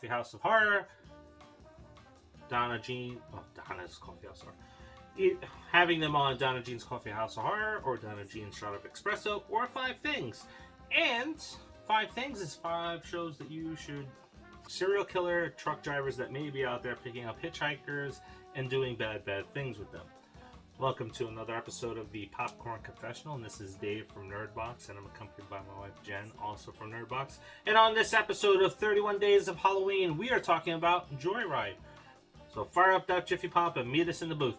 Coffee House of Horror, Donna's Coffee House of Horror. Having them on Donna Jean's Coffee House of Horror or Donna Jean's Shot of Espresso or 5 Things. And 5 Things is 5 shows that you should... Serial killer truck drivers that may be out there picking up hitchhikers and doing bad things with them. Welcome to another episode of the Popcorn Confessional, and this is Dave from Nerdbox, and I'm accompanied by my wife Jen, also from Nerdbox. And on this episode of 31 Days of Halloween, we are talking about Joyride. So fire up that Jiffy Pop and meet us in the booth.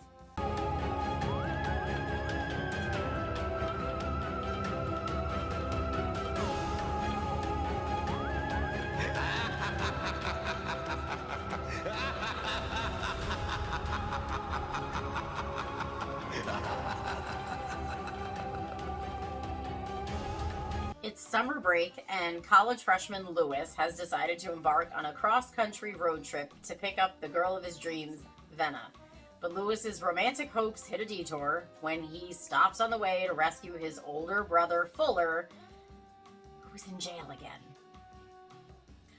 It's summer break, and college freshman Lewis has decided to embark on a cross-country road trip to pick up the girl of his dreams, Venna. But Lewis's romantic hopes hit a detour when he stops on the way to rescue his older brother, Fuller, who's in jail again,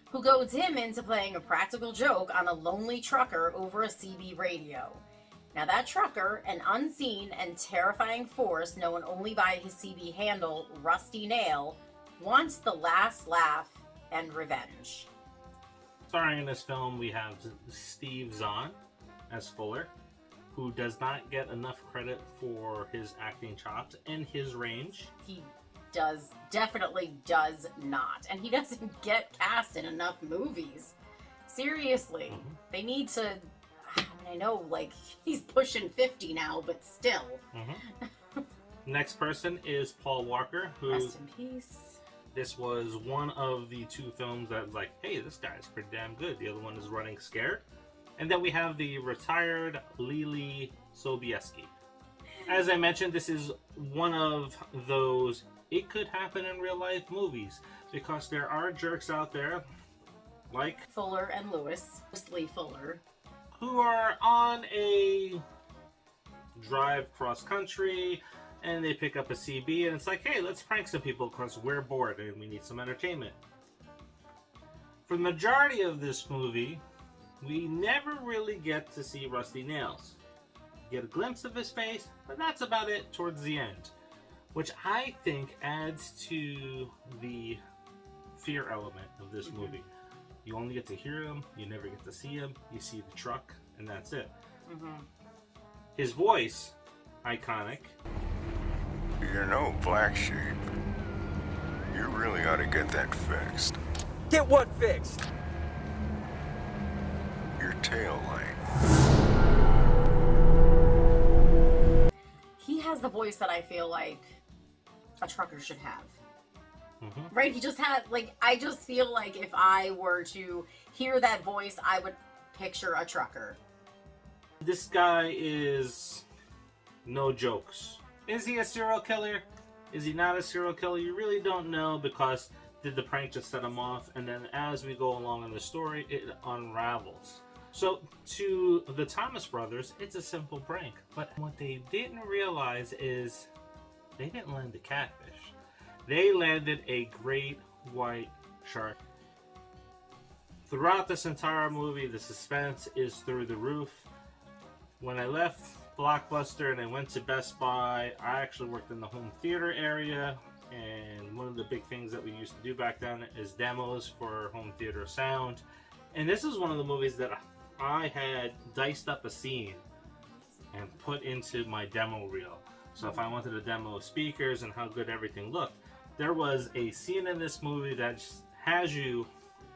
who goads him into playing a practical joke on a lonely trucker over a CB radio. Now that trucker, an unseen and terrifying force known only by his CB handle, Rusty Nail, wants the last laugh and revenge. Starring in this film, we have Steve Zahn as Fuller, who does not get enough credit for his acting chops and his range. He definitely does not. And he doesn't get cast in enough movies. Seriously, They need to... I know, he's pushing 50 now, but still. Next person is Paul Walker, who... Rest in peace. This was one of the 2 films that was like, hey, this guy's pretty damn good. The other one is Running Scared. And then we have the retired Lily Sobieski. As I mentioned, this is one of those it could happen in real life movies, because there are jerks out there, like Fuller and Lewis, mostly Fuller, who are on a drive cross country and they pick up a CB and it's like, hey, let's prank some people because we're bored and we need some entertainment. For the majority of this movie, we never really get to see Rusty Nails. You get a glimpse of his face, but that's about it towards the end, which I think adds to the fear element of this movie. You only get to hear him, you never get to see him, you see the truck, and that's it. His voice, iconic. You know, Black Sheep, you really ought to get that fixed. Get what fixed? Your tail light. He has the voice that I feel like a trucker should have. Right? He just had, I just feel like if I were to hear that voice, I would picture a trucker. This guy is no jokes. Is he a serial killer? Is he not a serial killer? You really don't know, because did the prank just set him off? And then as we go along in the story, it unravels. So to the Thomas brothers, it's a simple prank. But what they didn't realize is they didn't land a catfish. They landed a great white shark. Throughout this entire movie, the suspense is through the roof. When I left Blockbuster and I went to Best Buy, I actually worked in the home theater area, and one of the big things that we used to do back then is demos for home theater sound. And this is one of the movies that I had diced up a scene and put into my demo reel. So if I wanted to demo speakers and how good everything looked, there was a scene in this movie that just has you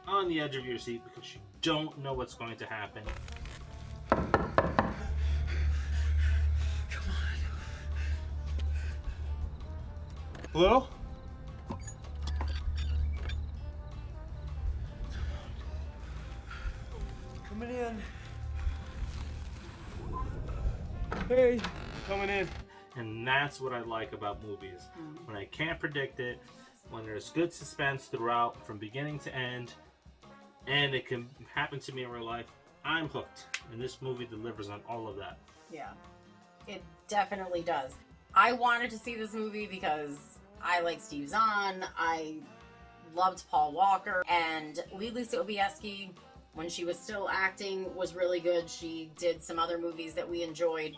on the edge of your seat because you don't know what's going to happen. Hello? Coming in. Hey, coming in. And that's what I like about movies. When I can't predict it, when there's good suspense throughout from beginning to end, and it can happen to me in real life, I'm hooked. And this movie delivers on all of that. Yeah, it definitely does. I wanted to see this movie because I like Steve Zahn, I loved Paul Walker, and Lily Sobieski, when she was still acting was really good. She did some other movies that we enjoyed.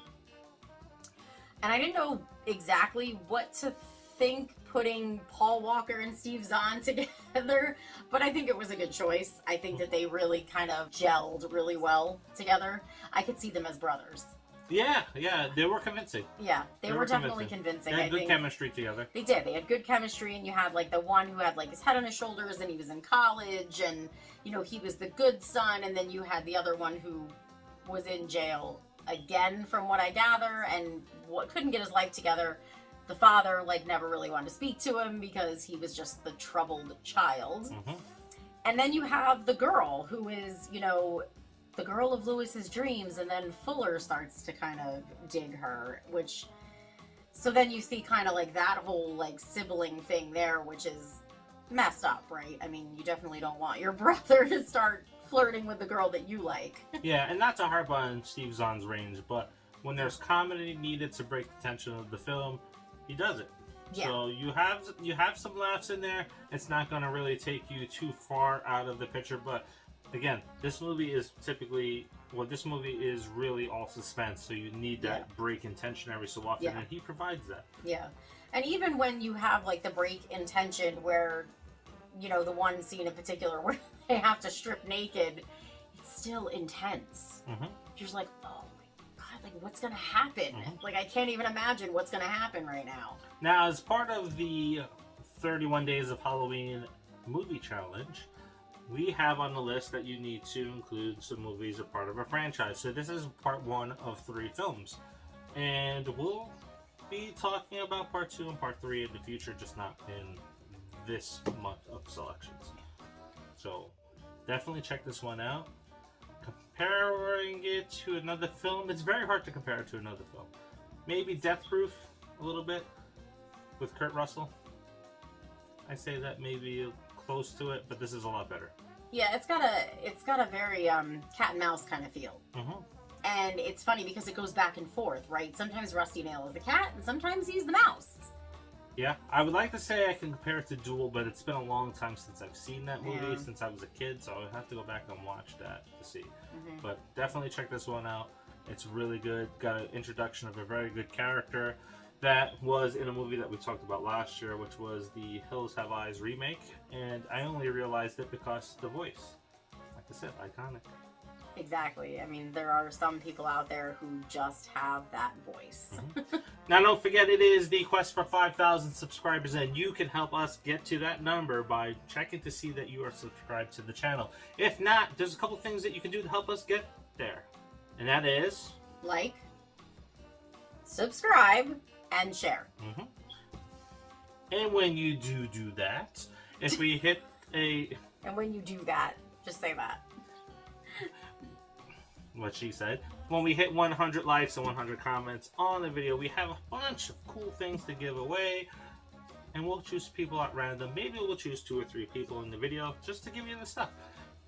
And I didn't know exactly what to think putting Paul Walker and Steve Zahn together, but I think it was a good choice. I think that they really kind of gelled really well together. I could see them as brothers. Yeah, they were convincing. Yeah, they were definitely convincing. They had good chemistry together. They did. They had good chemistry, and you had like the one who had like his head on his shoulders, and he was in college, and you know he was the good son, and then you had the other one who was in jail again, from what I gather, and couldn't get his life together. The father like never really wanted to speak to him because he was just the troubled child. Mm-hmm. And then you have the girl who is, you know, the girl of Lewis's dreams, and then Fuller starts to kind of dig her, which, so then you see kind of like that whole like sibling thing there, which is messed up, right? I mean, you definitely don't want your brother to start flirting with the girl that you like. Yeah, and not to harp on Steve Zahn's range, but when there's comedy needed to break the tension of the film, he does it. Yeah. So you have some laughs in there. It's not going to really take you too far out of the picture, but again, this movie is really all suspense, so you need that break in tension every so often, and he provides that. Yeah. And even when you have like the break in tension where, you know, the one scene in particular where they have to strip naked, it's still intense. Mm-hmm. You're just like, oh my God, like what's going to happen? Mm-hmm. Like I can't even imagine what's going to happen right now. Now, as part of the 31 Days of Halloween movie challenge, we have on the list that you need to include some movies as part of a franchise. So this is part 1 of 3 films. And we'll be talking about part 2 and part 3 in the future, just not in this month of selections. So definitely check this one out. Comparing it to another film, it's very hard to compare it to another film. Maybe Death Proof a little bit with Kurt Russell. I say that maybe close to it, but this is a lot better. Yeah, it's got a very cat and mouse kind of feel. Mm-hmm. And it's funny because it goes back and forth, right? Sometimes Rusty Nail is the cat, and sometimes he's the mouse. Yeah, I would like to say I can compare it to Duel, but it's been a long time since I've seen that movie, since I was a kid, so I would have to go back and watch that to see. Mm-hmm. But definitely check this one out. It's really good. Got an introduction of a very good character that was in a movie that we talked about last year, which was the Hills Have Eyes remake, and I only realized it because the voice. Like I said, iconic. Exactly. I mean, there are some people out there who just have that voice. Mm-hmm. Now, don't forget, it is the quest for 5,000 subscribers, and you can help us get to that number by checking to see that you are subscribed to the channel. If not, there's a couple things that you can do to help us get there, and that is... like, subscribe, and share. Mm-hmm. And when you do that, if we hit a... And when you do that, just say that. What she said. When we hit 100 likes and 100 comments on the video, we have a bunch of cool things to give away, and we'll choose people at random. Maybe we'll choose 2 or 3 people in the video just to give you the stuff.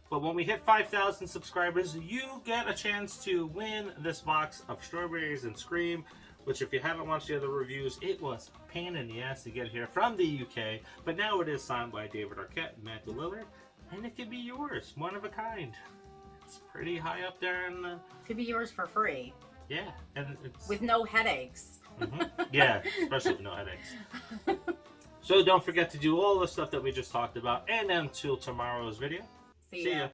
But when we hit 5,000 subscribers, you get a chance to win this box of Strawberries and Scream, which, if you haven't watched the other reviews, it was a pain in the ass to get here from the UK, but now it is signed by David Arquette and Matthew Lillard, and it can be yours, one of a kind. It's pretty high up there in the... Could be yours for free. Yeah, and it's... with no headaches. Mm-hmm. Yeah, especially with no headaches. So don't forget to do all the stuff that we just talked about, and until tomorrow's video, See ya.